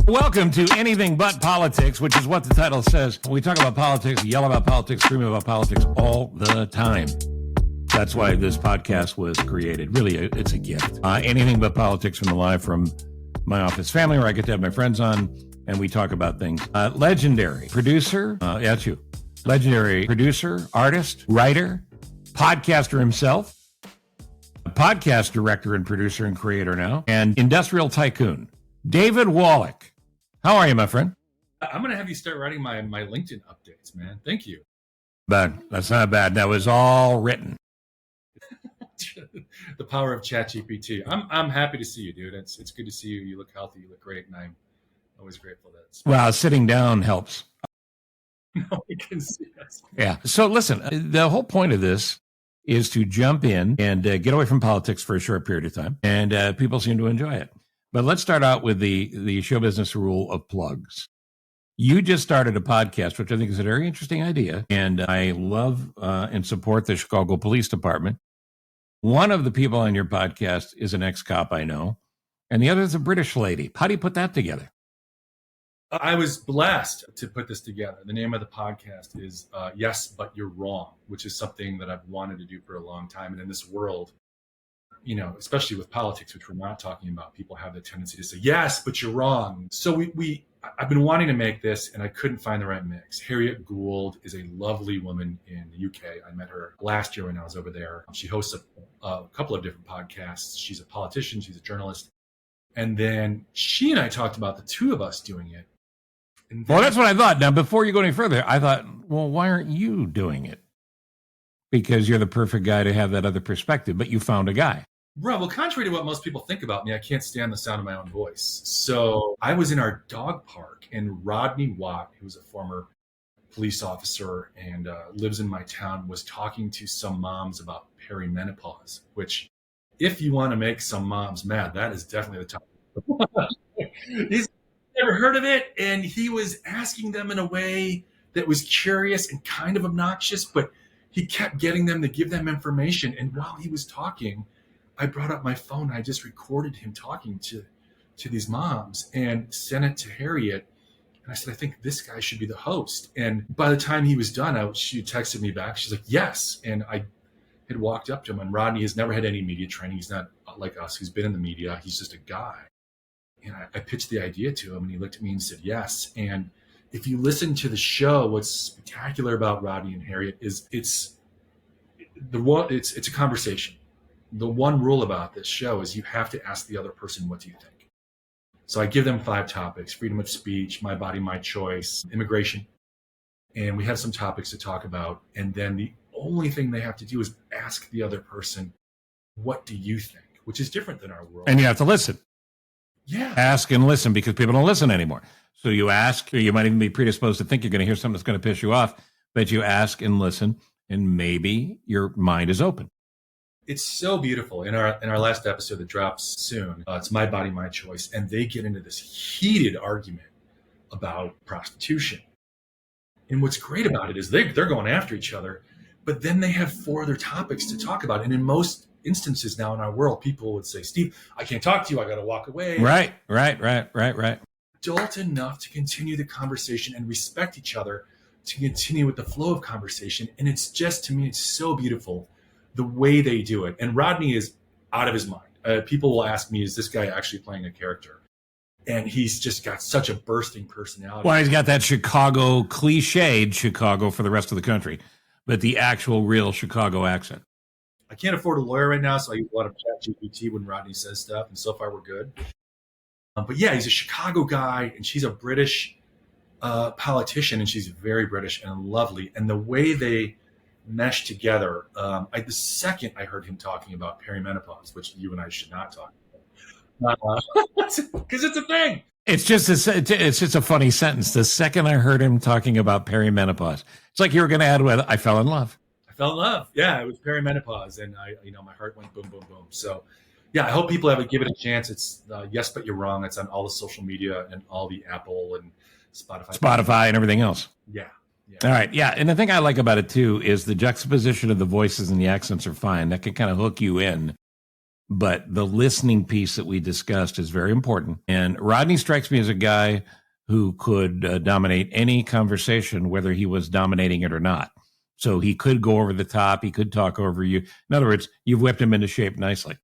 Welcome to Anything But Politics, which is what the title says. We talk about politics, yell about politics, scream about politics all the time. That's why this podcast was created. Really, it's a gift. Anything But Politics from the live from my office family, where I get to have my friends on, and we talk about things. Legendary producer, that's you. Legendary producer, artist, writer, podcaster himself, podcast director and producer and creator now, and industrial tycoon, David Wallach. How are you, my friend? I'm going to have you start writing my LinkedIn updates, man. Thank you. Bad. That's not bad. That was all written. The power of ChatGPT. I'm happy to see you, dude. It's good to see you. You look healthy. You look great, and I'm always grateful that. Well, sitting down helps. No, we can see us. Yeah. So listen, the whole point of this is to jump in and get away from politics for a short period of time, and people seem to enjoy it. But let's start out with the show business rule of plugs. You just started a podcast, which I think is a very interesting idea, and I love and support the Chicago Police Department. One of the people on your podcast is an ex-cop I know, and the other is a British lady. How do you put that together? I was blessed to put this together. The name of the podcast is Yes, But You're Wrong, which is something that I've wanted to do for a long time. And in this world, you know, especially with politics, which we're not talking about, people have the tendency to say, yes, but you're wrong. So I've been wanting to make this, and I couldn't find the right mix. Harriet Gould is a lovely woman in the UK. I met her last year when I was over there. She hosts a couple of different podcasts. She's a politician. She's a journalist. And then she and I talked about the two of us doing it. Well, that's what I thought. Now, before you go any further, I thought, well, why aren't you doing it? Because you're the perfect guy to have that other perspective, but you found a guy. Right. Well, contrary to what most people think about me, I can't stand the sound of my own voice. So I was in our dog park, and Rodney Watt, who was a former police officer and lives in my town, was talking to some moms about perimenopause, which, if you want to make some moms mad, that is definitely the topic. He's never heard of it, and he was asking them in a way that was curious and kind of obnoxious, but he kept getting them to give them information. And while he was talking, I brought up my phone. I just recorded him talking to these moms and sent it to Harriet. And I said, I think this guy should be the host. And by the time he was done, she texted me back. She's like, yes. And I had walked up to him, and Rodney has never had any media training. He's not like us, who's been in the media. He's just a guy. And I pitched the idea to him, and he looked at me and said, yes. And if you listen to the show, what's spectacular about Rodney and Harriet is it's a conversation. The one rule about this show is you have to ask the other person, what do you think? So I give them 5 topics: freedom of speech, my body, my choice, immigration. And we have some topics to talk about. And then the only thing they have to do is ask the other person, what do you think? Which is different than our world. And you have to listen. Yeah. Ask and listen, because people don't listen anymore. So you ask, or you might even be predisposed to think you're going to hear something that's going to piss you off, but you ask and listen, and maybe your mind is open. It's so beautiful. In our last episode that drops soon, it's My Body, My Choice, and they get into this heated argument about prostitution. And what's great about it is they're going after each other, but then they have 4 other topics to talk about. And in most instances now in our world, people would say, Steve, I can't talk to you. I got to walk away. Right. Adult enough to continue the conversation and respect each other, to continue with the flow of conversation. And it's just, to me, it's so beautiful the way they do it. And Rodney is out of his mind. People will ask me, is this guy actually playing a character? And he's just got such a bursting personality. Well, he's got that Chicago, cliched Chicago for the rest of the country, but the actual real Chicago accent. I can't afford a lawyer right now, so I use a lot of ChatGPT when Rodney says stuff, and so far we're good. But yeah, he's a Chicago guy, and she's a British politician, and she's very British and lovely. And the way they mesh together, the second I heard him talking about perimenopause, which you and I should not talk about, because it's a thing. It's just a funny sentence. The second I heard him talking about perimenopause, it's like you were going to add with, I fell in love. I fell in love. Yeah, it was perimenopause, and my heart went boom, boom, boom. So, yeah, I hope people give it a chance. It's Yes, But You're Wrong. It's on all the social media and all the Apple and Spotify and everything else. Yeah. All right. Yeah. And the thing I like about it, too, is the juxtaposition of the voices and the accents are fine. That can kind of hook you in. but the listening piece that we discussed is very important. And Rodney strikes me as a guy who could dominate any conversation, whether he was dominating it or not. So he could go over the top. He could talk over you. In other words, you've whipped him into shape nicely.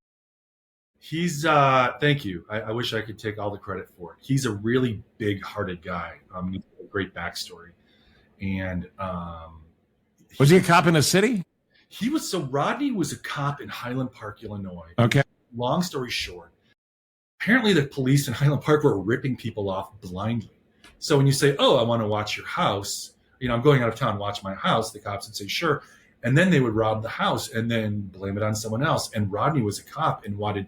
He's thank you. I wish I could take all the credit for it. He's a really big-hearted guy. He's got a great backstory. And was he a cop in a city? Rodney was a cop in Highland Park, Illinois. Okay. Long story short, apparently the police in Highland Park were ripping people off blindly. So when you say, "Oh, I want to watch your house," I'm going out of town, watch my house, the cops would say, "Sure." And then they would rob the house and then blame it on someone else. And Rodney was a cop and wanted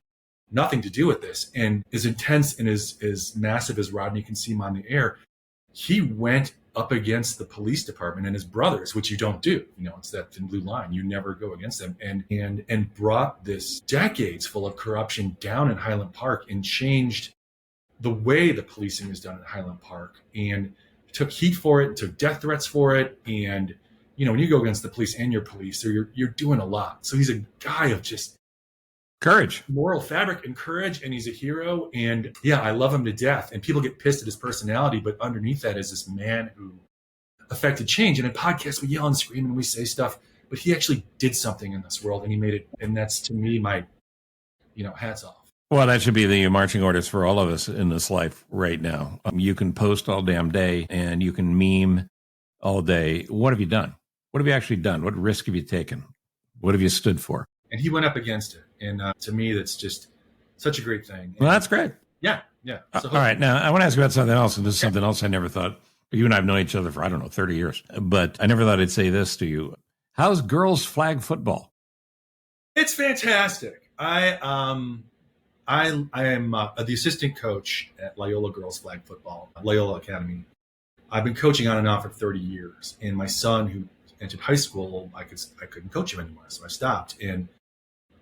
nothing to do with this. And as intense and as massive as Rodney can seem on the air, he went up against the police department and his brothers, which you don't do. It's that thin blue line. You never go against them, and brought this decades full of corruption down in Highland Park and changed the way the policing is done in Highland Park, and took heat for it, took death threats for it. And, when you go against the police and your police, you're doing a lot. So he's a guy of just courage, moral fabric and courage, and he's a hero. And yeah, I love him to death. And people get pissed at his personality, but underneath that is this man who affected change. And in podcasts, we yell and scream and we say stuff, but he actually did something in this world, and he made it. And that's, to me, my, hats off. Well, that should be the marching orders for all of us in this life right now. You can post all damn day and you can meme all day. What have you done? What have you actually done? What risk have you taken? What have you stood for? And he went up against it. And to me, that's just such a great thing. Well, that's great. Yeah. So, all right. Now, I want to ask you about something else. And this is something else I never thought. You and I have known each other for, 30 years. But I never thought I'd say this to you. How's girls flag football? It's fantastic. I am the assistant coach at Loyola Girls Flag Football, Loyola Academy. I've been coaching on and off for 30 years. And my son, who entered high school, I couldn't coach him anymore, so I stopped. And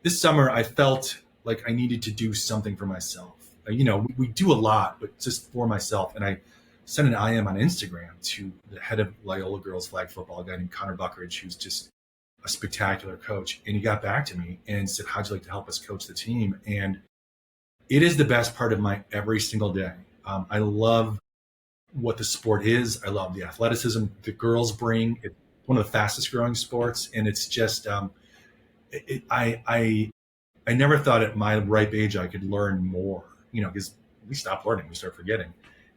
this summer, I felt like I needed to do something for myself. We do a lot, but just for myself. And I sent an IM on Instagram to the head of Loyola Girls Flag Football, a guy named Connor Buckridge, who's just a spectacular coach. And he got back to me and said, "How'd you like to help us coach the team?" And it is the best part of my every single day. I love what the sport is. I love the athleticism the girls bring. It's one of the fastest growing sports. And it's just, I never thought at my ripe age I could learn more, because we stop learning, we start forgetting.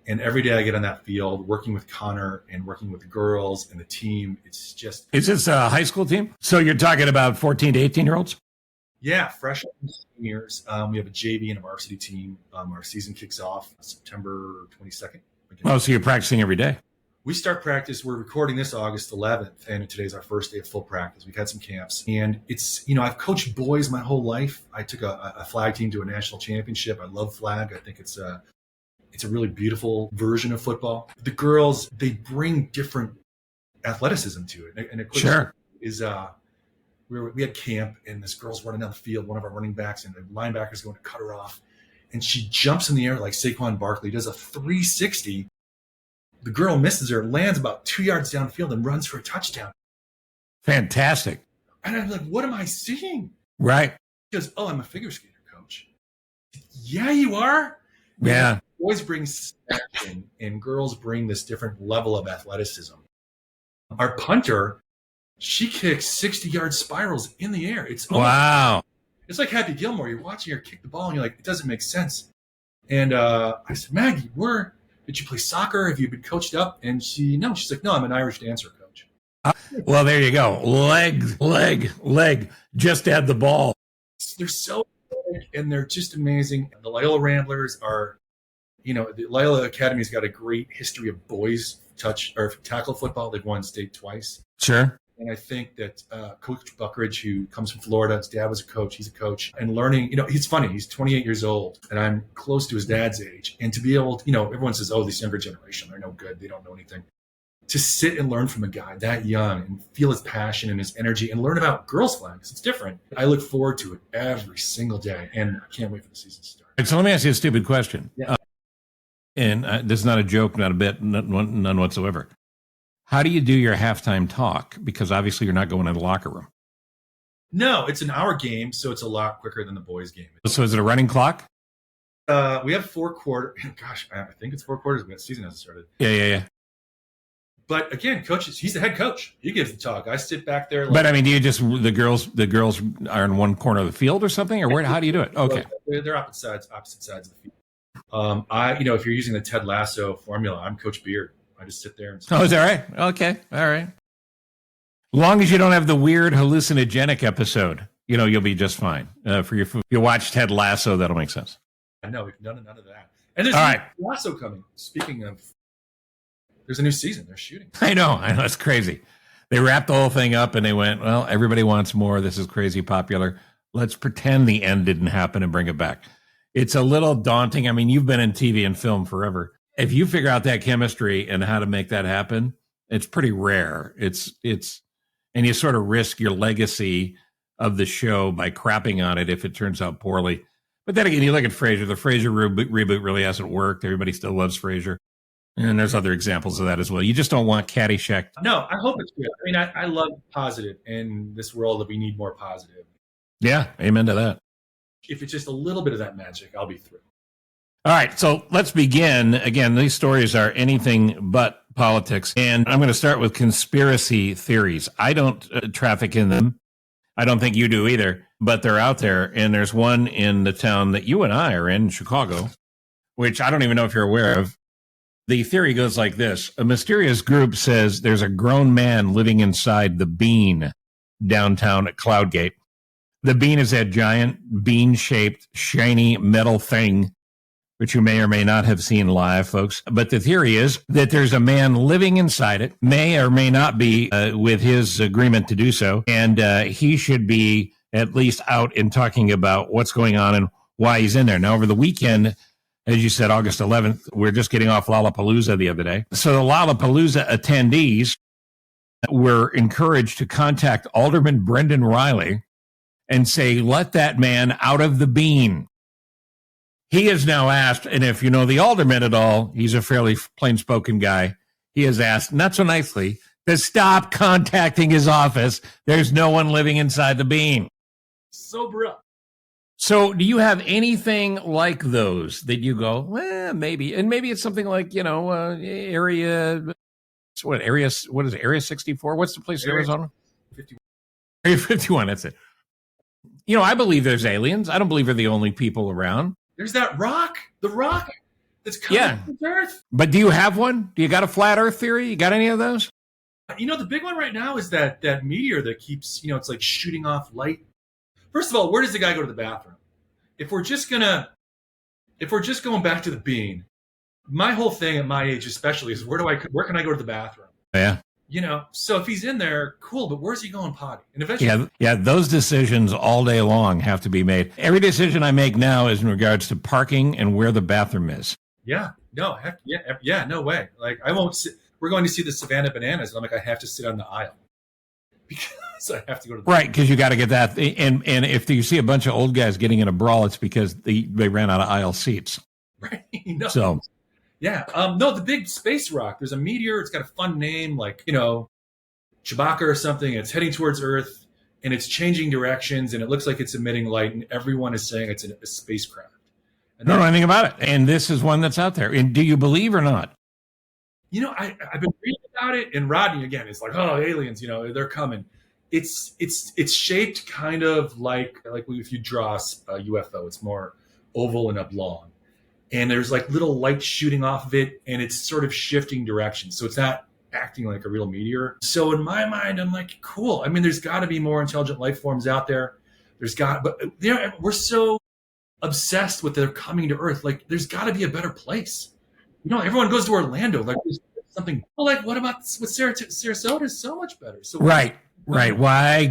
And every day I get on that field, working with Connor and working with the girls and the team, it's just... Is this a high school team? So you're talking about 14 to 18-year-olds? Yeah, freshmen and seniors. We have a JV and a varsity team. Our season kicks off September 22nd. Oh, so you're practicing every day? We start practice. We're recording this August 11th, and today's our first day of full practice. We've had some camps, and it's, I've coached boys my whole life. I took a flag team to a national championship. I love flag. I think it's a really beautiful version of football. The girls, they bring different athleticism to it. And a quick sure. is we had camp, and this girl's running down the field, one of our running backs, and the linebacker's going to cut her off, and she jumps in the air like Saquon Barkley, does a 360. The girl misses her, lands about 2 yards downfield, and runs for a touchdown. Fantastic. And I'm like, what am I seeing? Right. She goes, "Oh, I'm a figure skater, coach." Yeah, you are? Yeah. Boys bring action, and girls bring this different level of athleticism. Our punter, she kicks 60-yard spirals in the air. Wow. It's like Happy Gilmore. You're watching her kick the ball, and you're like, it doesn't make sense. And I said, "Maggie, did you play soccer? Have you been coached up?" And she's like, "No, I'm an Irish dancer, coach." Well, there you go. Leg. Just add the ball. They're so big, and they're just amazing. The Loyola Ramblers are, the Loyola Academy's got a great history of boys tackle football. They've won state twice. Sure. And I think that Coach Buckridge, who comes from Florida, his dad was a coach, he's a coach, and learning, he's funny. He's 28 years old, and I'm close to his dad's age. And to be able to, everyone says, "Oh, this younger generation, they're no good. They don't know anything." To sit and learn from a guy that young and feel his passion and his energy and learn about girls' flags, it's different. I look forward to it every single day, and I can't wait for the season to start. So let me ask you a stupid question. Yeah. And this is not a joke, not a bit, none whatsoever. How do you do your halftime talk? Because obviously you're not going in the locker room. No, it's an hour game, so it's a lot quicker than the boys' game. So is it a running clock? We have 4 quarters. Gosh, I think it's 4 quarters. The season hasn't started. Yeah. But again, he's the head coach. He gives the talk. I sit back there. But I mean, do you just the girls are in one corner of the field or something, or where? How do you do it? Okay, they're opposite sides of the field. If you're using the Ted Lasso formula, I'm Coach Beard. I just sit there and. Oh, is that right? Okay, all right. Long as you don't have the weird hallucinogenic episode, you'll be just fine. For your, if you watch Ted Lasso, that'll make sense. I know we've done none of that. And there's a new Lasso coming. Speaking of, there's a new season. They're shooting. I know. It's crazy. They wrapped the whole thing up and they went, well, everybody wants more. This is crazy popular. Let's pretend the end didn't happen and bring it back. It's a little daunting. I mean, you've been in TV and film forever. If you figure out that chemistry and how to make that happen, it's pretty rare. And you sort of risk your legacy of the show by crapping on it if it turns out poorly. But then again, you look at Frasier. The Frasier reboot really hasn't worked. Everybody still loves Frasier. And there's other examples of that as well. You just don't want Caddyshack. No, I hope it's good. I mean, I love positive in this world that we need more positive. Yeah, amen to that. If it's just a little bit of that magic, I'll be through. All right, so let's begin. Again, these stories are anything but politics. And I'm going to start with conspiracy theories. I don't traffic in them. I don't think you do either, but they're out there. And there's one in the town that you and I are in, Chicago, which I don't even know if you're aware of. The theory goes like this. A mysterious group says there's a grown man living inside the Bean downtown at Cloudgate. The Bean is that giant bean-shaped, shiny metal thing, which you may or may not have seen live, folks. But the theory is that there's a man living inside it, may or may not be with his agreement to do so, and he should be at least out and talking about what's going on and why he's in there. Now, over the weekend, as you said, August 11th, we're just getting off Lollapalooza the other day. So the Lollapalooza attendees were encouraged to contact Alderman Brendan Riley and say, let that man out of the Bean. He has now asked, and if you know the alderman at all, he's a fairly plain-spoken guy. He has asked, not so nicely, to stop contacting his office. There's no one living inside the Bean. Sober up. So do you have anything like those that you go, well, maybe, and maybe it's something like, area 64? What's the place in Arizona? 51. Area 51, that's it. I believe there's aliens. I don't believe they're the only people around. There's that rock, the rock that's coming from Earth. But do you have one? Do you got a flat Earth theory? You got any of those? The big one right now is that meteor that keeps, it's like shooting off light. First of all, where does the guy go to the bathroom? If we're just going back to the Bean, my whole thing at my age especially is where can I go to the bathroom? Yeah. So if he's in there, cool, but where's he going potty? And eventually, yeah, those decisions all day long have to be made. Every decision I make now is in regards to parking and where the bathroom is. Yeah, no, heck, yeah, no way. Like I won't sit. We're going to see the Savannah Bananas, and I'm like, I have to sit on the aisle because I have to go to the right, because you got to get that. And if you see a bunch of old guys getting in a brawl, it's because they ran out of aisle seats. Right. No. So. Yeah. No, the big space rock. There's a meteor. It's got a fun name like, Chewbacca or something. It's heading towards Earth and it's changing directions and it looks like it's emitting light and everyone is saying it's a spacecraft. I don't know anything about it. And this is one that's out there. And do you believe or not? I've been reading about it and Rodney again is like, oh, aliens, they're coming. It's shaped kind of like if you draw a UFO, it's more oval and oblong. And there's like little light shooting off of it and it's sort of shifting directions. So it's not acting like a real meteor. So in my mind, I'm like, cool. I mean, there's got to be more intelligent life forms out there. But we're so obsessed with their coming to Earth. Like there's got to be a better place. Everyone goes to Orlando. Like there's something like, what about with Sarasota is so much better. So right. Why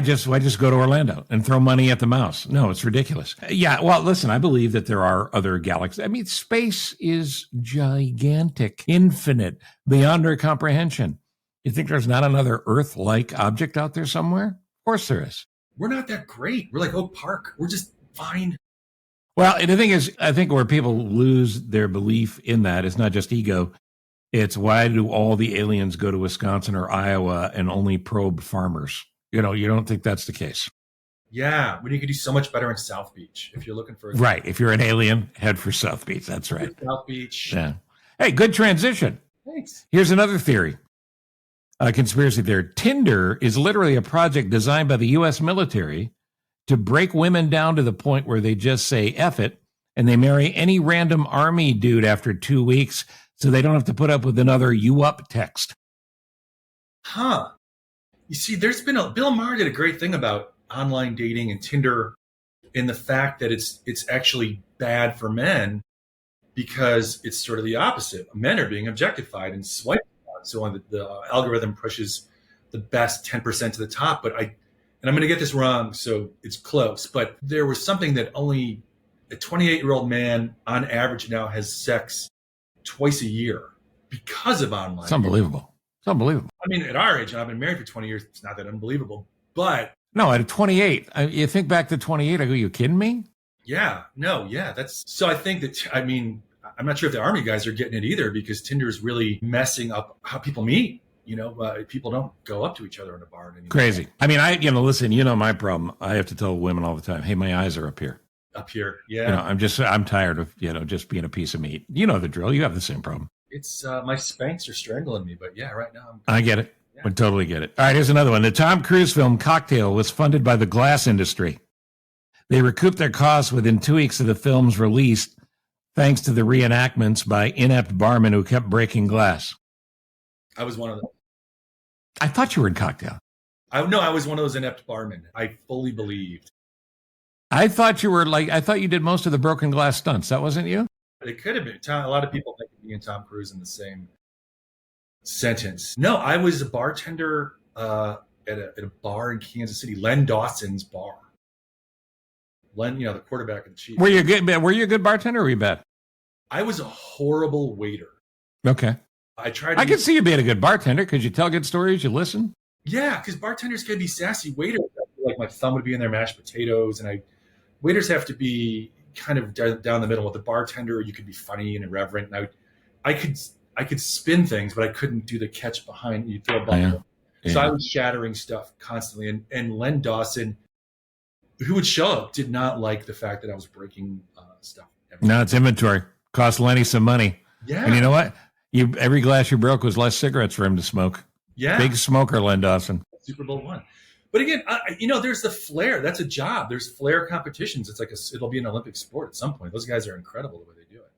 just go to Orlando and throw money at the mouse? No, it's ridiculous. Yeah. Well, listen, I believe that there are other galaxies. I mean, space is gigantic, infinite, beyond our comprehension. You think there's not another Earth-like object out there somewhere? Of course there is. We're not that great. We're like Oak Park. We're just fine. Well, and the thing is, I think where people lose their belief in that is not just ego. It's why do all the aliens go to Wisconsin or Iowa and only probe farmers? You don't think that's the case. Yeah, when you could do so much better in South Beach if you're looking for Right. If you're an alien, head for South Beach. That's right. South Beach. Yeah. Hey, good transition. Thanks. Here's another theory. A conspiracy theory. Tinder is literally a project designed by the U.S. military to break women down to the point where they just say F it and they marry any random army dude after 2 weeks so they don't have to put up with another you up text. Huh. You see, there's been Bill Maher did a great thing about online dating and Tinder in the fact that it's actually bad for men because it's sort of the opposite. Men are being objectified and swiped on. So on the algorithm pushes the best 10% to the top. But I'm going to get this wrong, so it's close. But there was something that only a 28-year-old man on average now has sex twice a year because of online. It's unbelievable. It's unbelievable. I mean, at our age, and I've been married for 20 years, it's not that unbelievable. But no, at 28, you think back to 28, I go, you kidding me? Yeah, no, yeah. So I think that, I'm not sure if the Army guys are getting it either because Tinder is really messing up how people meet. People don't go up to each other in a bar anymore. Crazy. I mean, listen, my problem. I have to tell women all the time, hey, my eyes are up here. Up here, yeah. I'm tired of, just being a piece of meat. You know the drill. You have the same problem. It's my Spanx are strangling me, but yeah, right now. I get it. Yeah. I totally get it. All right, here's another one. The Tom Cruise film Cocktail was funded by the glass industry. They recouped their costs within 2 weeks of the film's release, thanks to the reenactments by inept barmen who kept breaking glass. I was one of them. I thought you were in Cocktail. I was one of those inept barmen. I fully believed. I thought you did most of the broken glass stunts. That wasn't you? It could have been. A lot of people think of me and Tom Cruise in the same sentence. No, I was a bartender at a bar in Kansas City, Len Dawson's bar. Len, the quarterback of the Chiefs. Were you a good bartender or were you bad? I was a horrible waiter. Okay. I could see you being a good bartender. Could you tell good stories? You listen? Yeah, because bartenders can be sassy waiters. Like my thumb would be in their mashed potatoes, and waiters have to be kind of down the middle. With the bartender, you could be funny and irreverent. And I could spin things, but I couldn't do the catch behind. You throw a ball. Yeah. So I was shattering stuff constantly. And Len Dawson, who would show up, did not like the fact that I was breaking stuff. No, it's inventory. Cost Lenny some money. Yeah. And you know what? Every glass you broke was less cigarettes for him to smoke. Yeah. Big smoker, Len Dawson. Super Bowl one. But again, there's the flair. That's a job. There's flair competitions. It's like it'll be an Olympic sport at some point. Those guys are incredible the way they do it.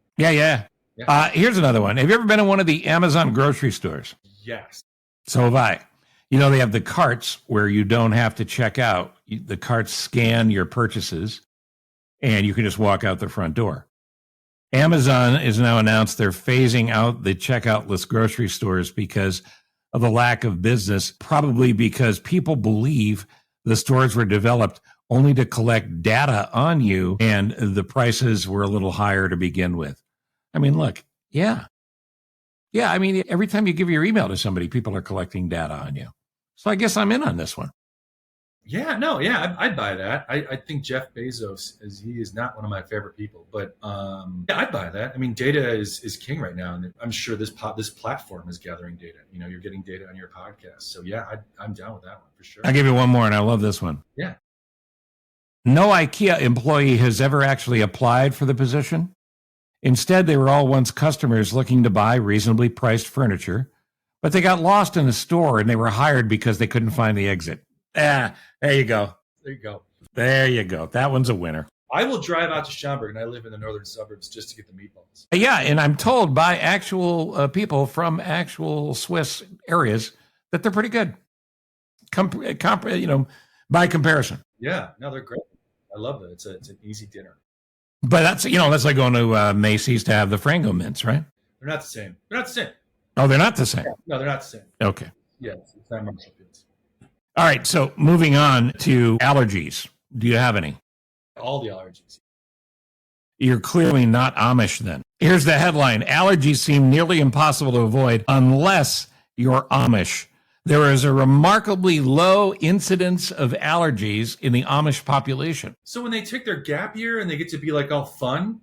Yeah. Here's another one. Have you ever been in one of the Amazon grocery stores? Yes. So have I. They have the carts where you don't have to check out. The carts scan your purchases, and you can just walk out the front door. Amazon has now announced they're phasing out the checkout-less grocery stores because of the lack of business, probably because people believe the stores were developed only to collect data on you, and the prices were a little higher to begin with. I mean, look, yeah. I mean, every time you give your email to somebody, people are collecting data on you. So I guess I'm in on this one. Yeah, no, yeah, I'd buy that. I think Jeff Bezos he is not one of my favorite people, but yeah, I'd buy that. I mean, data is king right now, and I'm sure this platform is gathering data. You're getting data on your podcast, so yeah, I'm down with that one for sure. I'll give you one more, and I love this one. Yeah. No IKEA employee has ever actually applied for the position. Instead, they were all once customers looking to buy reasonably priced furniture, but they got lost in the store and they were hired because they couldn't find the exit. There you go. There you go. That one's a winner. I will drive out to Schaumburg, and I live in the northern suburbs, just to get the meatballs. Yeah, and I'm told by actual people from actual Swiss areas that they're pretty good. By comparison. Yeah, no, they're great. I love it. It's an easy dinner. But that's like going to Macy's to have the Frango mints, right? They're not the same. Oh, they're not the same. No, they're not the same. Okay. Yeah, it's not Marshall Fields. All right, so moving on to allergies. Do you have any? All the allergies. You're clearly not Amish then. Here's the headline. Allergies seem nearly impossible to avoid unless you're Amish. There is a remarkably low incidence of allergies in the Amish population. So when they take their gap year and they get to be like all fun,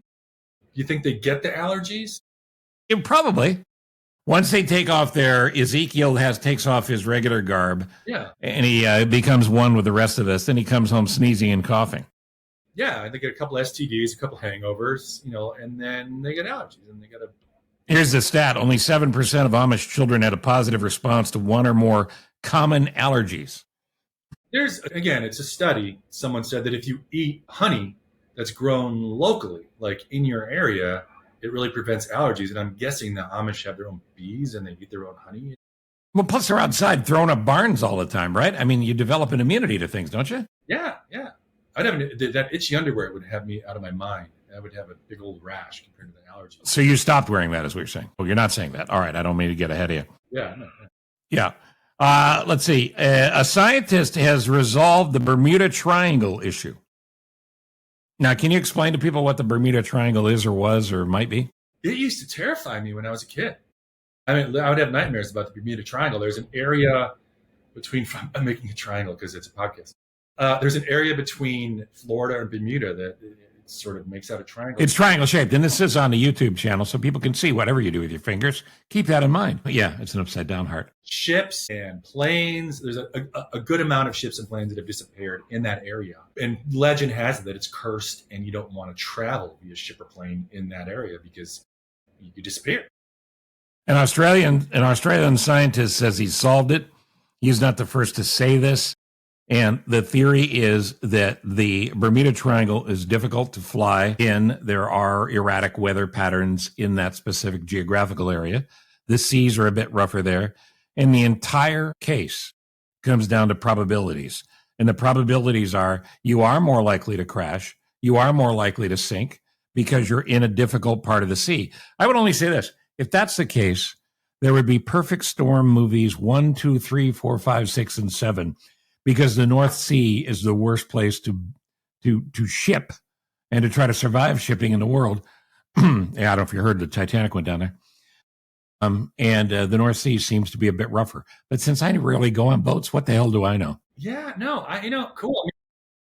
you think they get the allergies? Probably. Once they take off their, Ezekiel takes off his regular garb, Yeah. and he becomes one with the rest of us. Then he comes home sneezing and coughing. Yeah, and they get a couple STDs, a couple hangovers, and then they get allergies, and they got to. Here's the stat: only 7% of Amish children had a positive response to one or more common allergies. It's a study. Someone said that if you eat honey that's grown locally, like in your area, it really prevents allergies. And I'm guessing the Amish have their own bees and they eat their own honey. Well, plus they're outside throwing up barns all the time, right? I mean, you develop an immunity to things, don't you? Yeah. I'd have that itchy underwear would have me out of my mind. I would have a big old rash compared to the allergies. So you stopped wearing that, is what you're saying? Well, you're not saying that. All right, I don't mean to get ahead of you. Yeah. No. Yeah. Let's see. A scientist has resolved the Bermuda Triangle issue. Now, can you explain to people what the Bermuda Triangle is or was or might be? It used to terrify me when I was a kid. I mean, I would have nightmares about the Bermuda Triangle. There's an area I'm making a triangle because it's a podcast. There's an area between Florida and Bermuda that it sort of makes out a triangle. It's triangle shaped, and this is on the YouTube channel, so people can see whatever you do with your fingers. Keep that in mind. But yeah, it's an upside down heart. Ships and planes. There's a good amount of ships and planes that have disappeared in that area. And legend has it that it's cursed, and you don't want to travel via ship or plane in that area because you could disappear. An Australian scientist says he's solved it. He's not the first to say this. And the theory is that the Bermuda Triangle is difficult to fly in. There are erratic weather patterns in that specific geographical area. The seas are a bit rougher there. And the entire case comes down to probabilities. And the probabilities are you are more likely to crash. You are more likely to sink because you're in a difficult part of the sea. I would only say this. If that's the case, there would be perfect storm movies 1, 2, 3, 4, 5, 6, and 7. Because the North Sea is the worst place to ship and to try to survive shipping in the world. I don't know if you heard the Titanic went down there. And the North Sea seems to be a bit rougher. But since I rarely go on boats, what the hell do I know? Yeah, no, cool.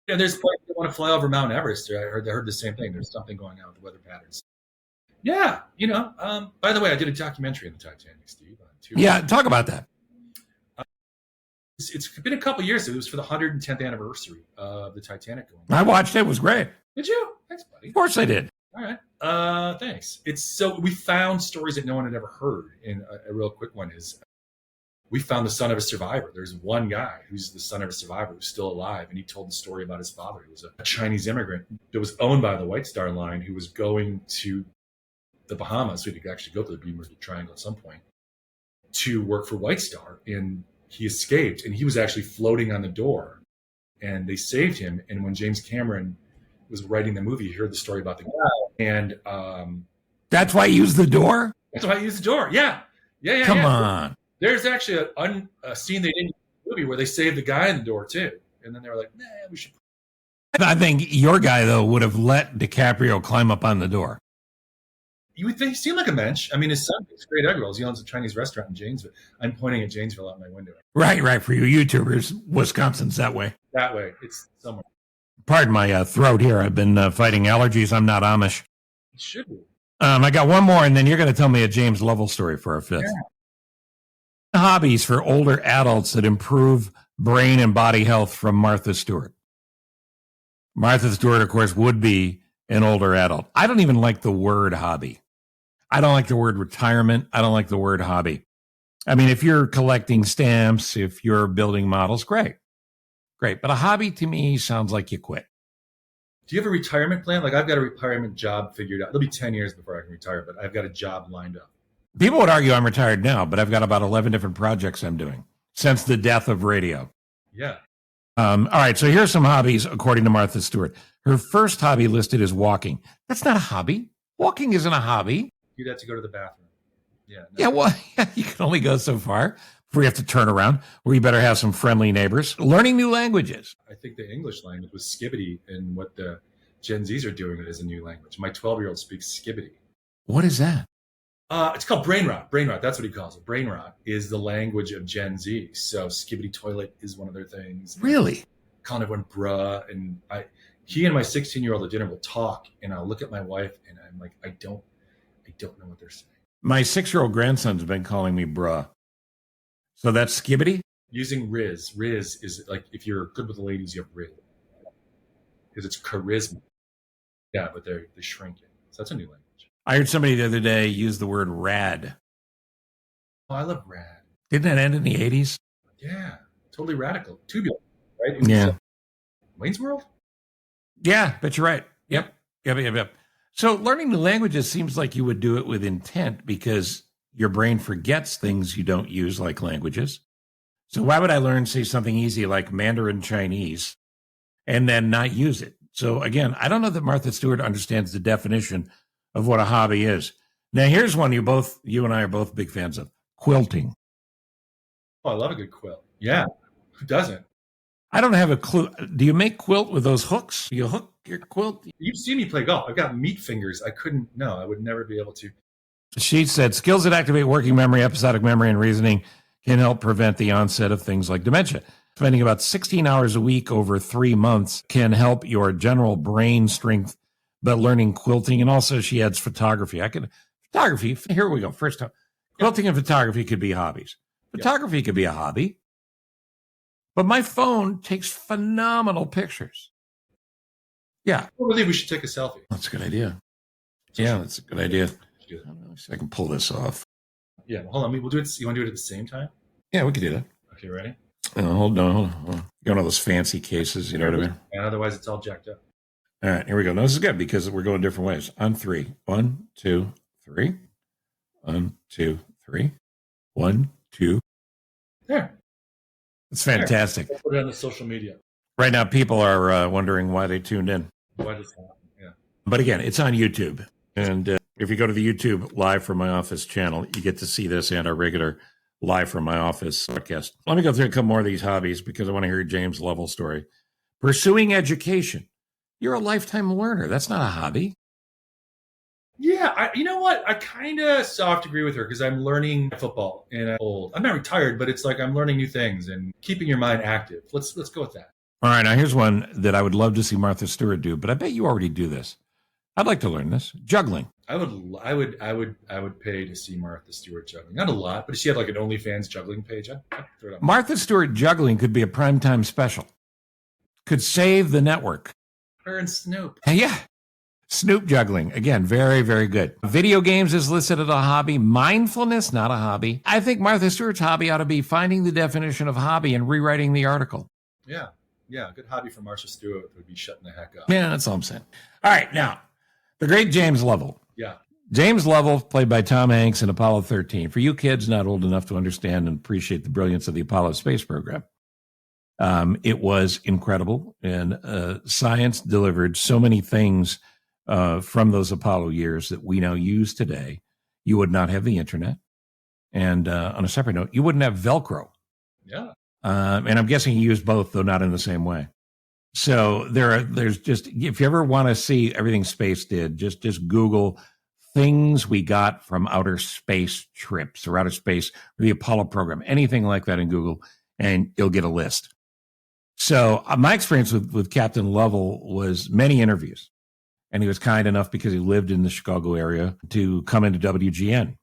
I mean, there's places that want to fly over Mount Everest. I heard the same thing. There's something going on with the weather patterns. Yeah, by the way, I did a documentary on the Titanic, Steve. Yeah, talk about that. It's been a couple years. It was for the 110th anniversary of the Titanic going. I watched it. It was great. Did you? Thanks, buddy. Of course I did. All right. Thanks. We found stories that no one had ever heard. And a real quick one is we found the son of a survivor. There's one guy who's the son of a survivor who's still alive. And he told the story about his father. He was a Chinese immigrant that was owned by the White Star Line who was going to the Bahamas. So he could actually go to the Bermuda Triangle at some point to work for White Star. And he escaped, and he was actually floating on the door, and they saved him. And when James Cameron was writing the movie, he heard the story about the guy, and that's why he used the door. That's why he used the door. Yeah. Come on. There's actually a scene they did in the movie where they saved the guy in the door too, and then they were like, "Nah, we should." I think your guy though would have let DiCaprio climb up on the door. You would think he seemed like a mensch. I mean, his son makes great egg rolls. He owns a Chinese restaurant in Janesville. I'm pointing at Janesville out my window. Right. For you YouTubers, Wisconsin's that way. That way. It's somewhere. Pardon my throat here. I've been fighting allergies. I'm not Amish. It should be. I got one more, and then you're going to tell me a James Lovell story for our fifth. Yeah. Hobbies for older adults that improve brain and body health from Martha Stewart. Martha Stewart, of course, would be an older adult. I don't even like the word hobby. I don't like the word retirement. I don't like the word hobby. I mean, if you're collecting stamps, if you're building models, great. But a hobby to me sounds like you quit. Do you have a retirement plan? Like I've got a retirement job figured out. It'll be 10 years before I can retire, but I've got a job lined up. People would argue I'm retired now, but I've got about 11 different projects I'm doing since the death of radio. Yeah. All right. So here's some hobbies according to Martha Stewart. Her first hobby listed is walking. That's not a hobby. Walking isn't a hobby. You'd have to go to the bathroom. Yeah. No. Yeah, well, you can only go so far before you have to turn around, or you better have some friendly neighbors. Learning new languages. I think the English language was skibbity, and what the Gen Zs are doing it as a new language. My 12-year-old speaks skibbity. What is that? It's called brain rot. Brain rot. That's what he calls it. Brain rot is the language of Gen Z. So skibbity toilet is one of their things. Really? Calling everyone bruh. And he and my 16-year-old at dinner will talk, and I'll look at my wife, and I'm like, I don't know what they're saying. My 6-year-old grandson's been calling me bruh. So that's skibbity? Using Riz. Riz is like if you're good with the ladies, you have Riz because it's charisma. Yeah, but they shrink it. So that's a new language. I heard somebody the other day use the word rad. Oh, I love rad. Didn't that end in the 80s? Yeah, totally radical. Tubular, right? Yeah. Wayne's World? Yeah, but you're right. Yep. So learning new languages seems like you would do it with intent because your brain forgets things you don't use, like languages. So why would I learn, say, something easy like Mandarin Chinese and then not use it? So again, I don't know that Martha Stewart understands the definition of what a hobby is. Now, here's one you and I are both big fans of: quilting. Oh, I love a good quilt. Yeah, who doesn't? I don't have a clue. Do you make quilt with those hooks? You hook your quilt? You've seen me play golf. I've got meat fingers. I would never be able to. She said skills that activate working memory, episodic memory, and reasoning can help prevent the onset of things like dementia. Spending about 16 hours a week over 3 months can help your general brain strength, but learning quilting, and also she adds photography. Photography, here we go. First time. Quilting and photography could be hobbies. Photography could be a hobby. But my phone takes phenomenal pictures. Yeah. I believe we should take a selfie. That's a good idea. Yeah, that's a good idea. I don't know if I can pull this off. Yeah, hold on. We'll do it. You want to do it at the same time? Yeah, we could do that. Okay, ready? Hold on. You got all those fancy cases, you know what I mean? And otherwise, it's all jacked up. All right, here we go. No, this is good because we're going different ways. On 3. 1, 2, 3. 1, 2, 3. 1, 2. There. It's fantastic. We'll put it on the social media. Right now, people are wondering why they tuned in. Why does that? Yeah. But again, it's on YouTube. And if you go to the YouTube Live from My Office channel, you get to see this and our regular Live from My Office podcast. Let me go through a couple more of these hobbies because I want to hear James Lovell story. Pursuing education. You're a lifetime learner. That's not a hobby. Yeah, you know what? I kind of soft agree with her because I'm learning football and I'm old. I'm not retired, but it's like I'm learning new things and keeping your mind active. Let's go with that. All right, now here's one that I would love to see Martha Stewart do, but I bet you already do this. I'd like to learn this. Juggling. I would pay to see Martha Stewart juggling. Not a lot, but if she had like an OnlyFans juggling page, I'd throw it up. Martha Stewart juggling could be a primetime special. Could save the network. Her and Snoop. Yeah. Snoop juggling. Again, very, very good. Video games is listed as a hobby. Mindfulness, not a hobby. I think Martha Stewart's hobby ought to be finding the definition of hobby and rewriting the article. Yeah. Yeah. A good hobby for Martha Stewart would be shutting the heck up. Yeah, that's all I'm saying. All right. Now, the great James Lovell. Yeah. James Lovell, played by Tom Hanks in Apollo 13. For you kids not old enough to understand and appreciate the brilliance of the Apollo space program, it was incredible. And science delivered so many things from those Apollo years that we now use today. You would not have the internet. And on a separate note, you wouldn't have Velcro. Yeah. And I'm guessing he used both, though not in the same way. So there's just, if you ever want to see everything space did, just Google things we got from outer space trips or outer space, or the Apollo program, anything like that in Google, and you'll get a list. So my experience with Captain Lovell was many interviews. And he was kind enough, because he lived in the Chicago area, to come into WGN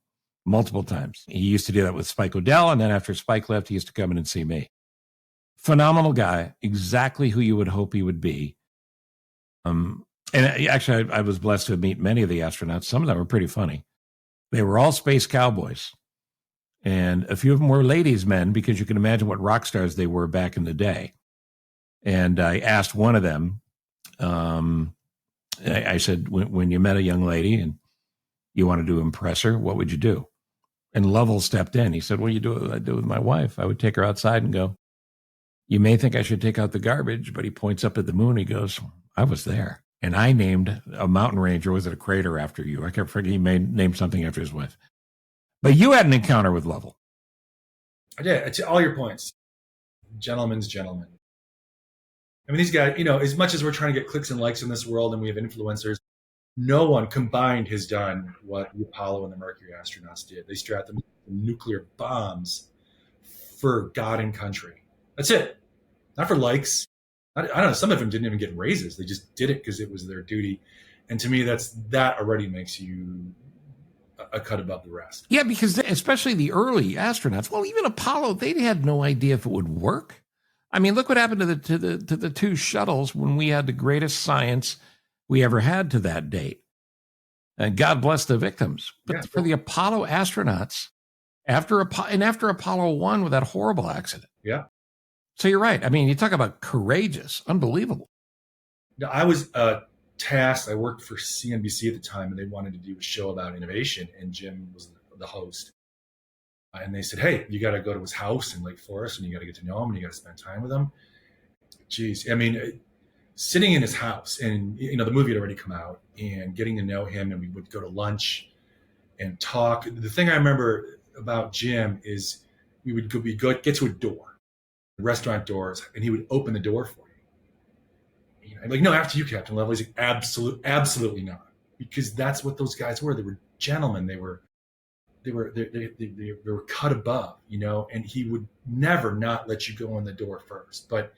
multiple times. He used to do that with Spike O'Dell, and then after Spike left, he used to come in and see me. Phenomenal guy, exactly who you would hope he would be. And actually, I was blessed to meet many of the astronauts. Some of them were pretty funny. They were all space cowboys. And a few of them were ladies' men, because you can imagine what rock stars they were back in the day. And I asked one of them, I said, when you met a young lady and you wanted to impress her, what would you do? And Lovell stepped in. He said, well, I do with my wife. I would take her outside and go, you may think I should take out the garbage, but he points up at the moon. He goes, I was there. And I named a mountain range, or was it a crater after you? I can't forget. He named something after his wife. But you had an encounter with Lovell. I did. It's all your points. Gentleman's gentleman. I mean, these guys, as much as we're trying to get clicks and likes in this world and we have influencers, no one combined has done what the Apollo and the Mercury astronauts did. They strapped them nuclear bombs for God and country. That's it. Not for likes. I don't know. Some of them didn't even get raises. They just did it because it was their duty. And to me, that already makes you a cut above the rest. Yeah, because especially the early astronauts, well, even Apollo, they had no idea if it would work. I mean, look what happened to the two shuttles when we had the greatest science we ever had to that date. And God bless the victims. But for the Apollo astronauts, after Apollo 1 with that horrible accident. Yeah. So you're right. I mean, you talk about courageous, unbelievable. Now, I was tasked. I worked for CNBC at the time, and they wanted to do a show about innovation, and Jim was the host. And they said, "Hey, you got to go to his house in Lake Forest, and you got to get to know him, and you got to spend time with him." Geez, I mean, sitting in his house, and the movie had already come out, and getting to know him, and we would go to lunch and talk. The thing I remember about Jim is we'd get to a door, restaurant doors, and he would open the door for you. I'm like, "No, after you, Captain Lovell." He's like, absolutely not," because that's what those guys were. They were gentlemen. They were cut above, and he would never not let you go in the door first. But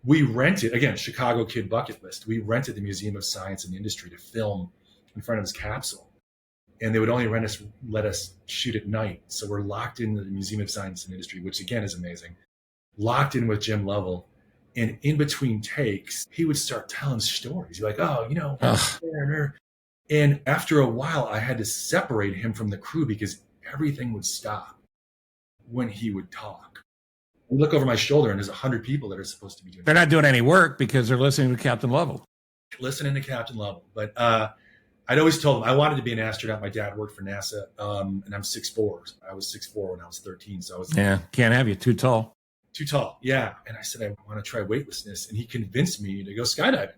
we rented, again, Chicago kid bucket list. We rented the Museum of Science and Industry to film in front of his capsule. And they would only let us shoot at night. So we're locked into the Museum of Science and Industry, which again is amazing. Locked in with Jim Lovell. And in between takes, he would start telling stories. You're like, and after a while, I had to separate him from the crew because everything would stop when he would talk. I look over my shoulder, and there's 100 people that are supposed to be doing. They're not doing any work because they're listening to Captain Lovell. But I'd always told him I wanted to be an astronaut. My dad worked for NASA, and I'm 6'4". I was 6'4" when I was 13, so I was can't have you too tall. Too tall, yeah. And I said I want to try weightlessness, and he convinced me to go skydiving.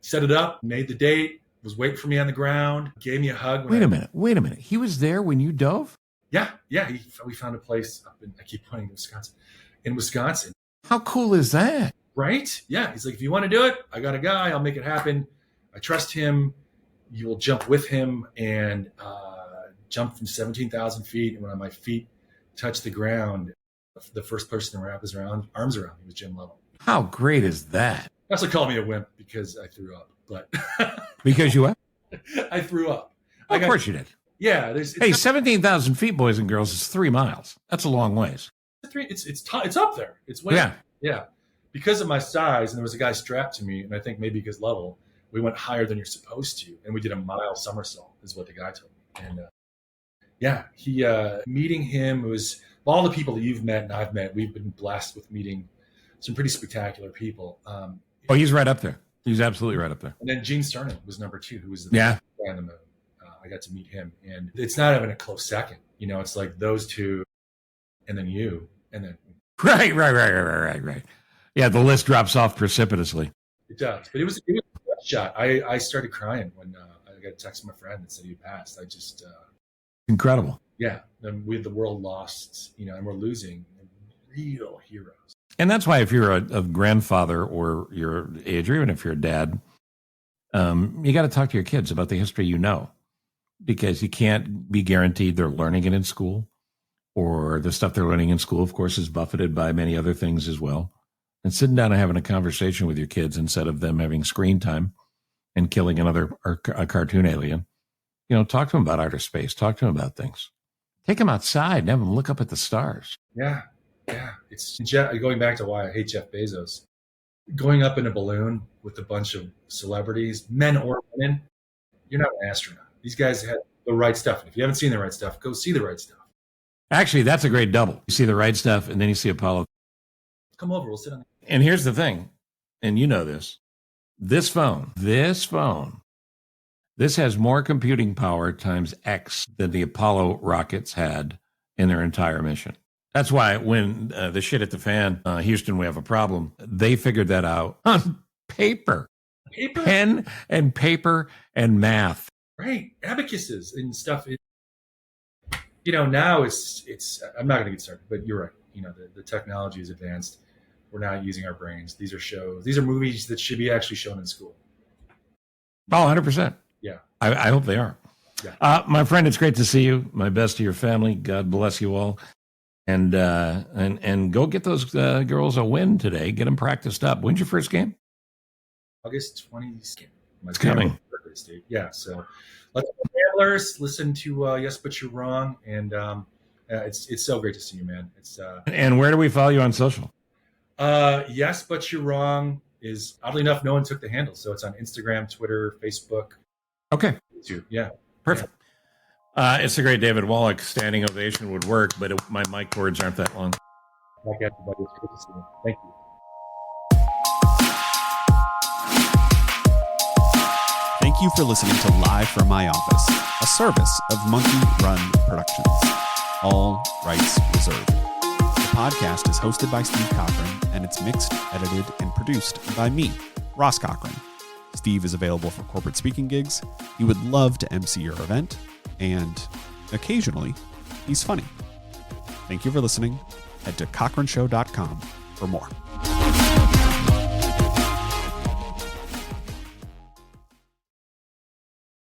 Set it up, made the date. Was waiting for me on the ground, gave me a hug. Wait a minute. He was there when you dove? Yeah. We found a place up I keep pointing to Wisconsin. How cool is that? Right? Yeah. He's like, "If you want to do it, I got a guy. I'll make it happen. I trust him. You will jump with him," and jump from 17,000 feet. And when my feet touched the ground, the first person to wrap his arms around me was Jim Lovell. How great is that? They also called me a wimp because I threw up. But because you what? I threw up. Of course you did. Yeah. 17,000 feet, boys and girls, is 3 miles. That's a long ways. It's up there. It's way yeah. Because of my size, and there was a guy strapped to me, and I think maybe because Lovell, we went higher than you're supposed to, and we did a mile somersault, is what the guy told me. And he meeting him was all the people that you've met and I've met. We've been blessed with meeting some pretty spectacular people. He's right up there. He's absolutely right up there. And then Gene Cernan was number 2, who was the guy on the moon. I got to meet him, and it's not even a close second. It's like those two, and then you, and then right. Yeah, the list drops off precipitously. It does, but it was a shot. I started crying when I got a text from a friend that said he passed. I just incredible. Yeah, and we had the world lost, and we're losing real heroes. And that's why if you're a grandfather or your age, or even if you're a dad, you got to talk to your kids about the history because you can't be guaranteed they're learning it in school, or the stuff they're learning in school, of course, is buffeted by many other things as well. And sitting down and having a conversation with your kids instead of them having screen time and killing a cartoon alien, talk to them about outer space, talk to them about things. Take them outside and have them look up at the stars. Yeah. It's going back to why I hate Jeff Bezos. Going up in a balloon with a bunch of celebrities, men or women, you're not an astronaut. These guys had the right stuff. And if you haven't seen the right stuff, go see the right stuff. Actually, that's a great double. You see the right stuff, and then you see Apollo. Come over. We'll sit on. And here's the thing, and you know this. This phone, this has more computing power times X than the Apollo rockets had in their entire mission. That's why when the shit hit the fan, Houston, we have a problem. They figured that out on paper, pen and paper and math. Right, abacuses and stuff. Now it's. I'm not going to get started, but you're right. The technology is advanced. We're not using our brains. These are shows. These are movies that should be actually shown in school. Oh, 100%. Yeah. I hope they are. Yeah. My friend, it's great to see you. My best to your family. God bless you all. And go get those girls a win today. Get them practiced up. When's your first game? August 20th. It's coming. hilarious, Dave. Yeah. So let's gamblers listen to Yes, But You're Wrong. And it's so great to see you, man. It's And where do we follow you on social? Yes, But You're Wrong is, oddly enough, no one took the handle. So it's on Instagram, Twitter, Facebook. Okay. YouTube. Yeah. Perfect. It's a great David Wallach standing ovation would work, but my mic cords aren't that long. Like everybody, it's good to see you. Thank you. Thank you for listening to Live from My Office, a service of Monkey Run Productions. All rights reserved. The podcast is hosted by Steve Cochran, and it's mixed, edited, and produced by me, Ross Cochran. Steve is available for corporate speaking gigs. He would love to MC your event, and occasionally, he's funny. Thank you for listening. Head to cochranshow.com for more.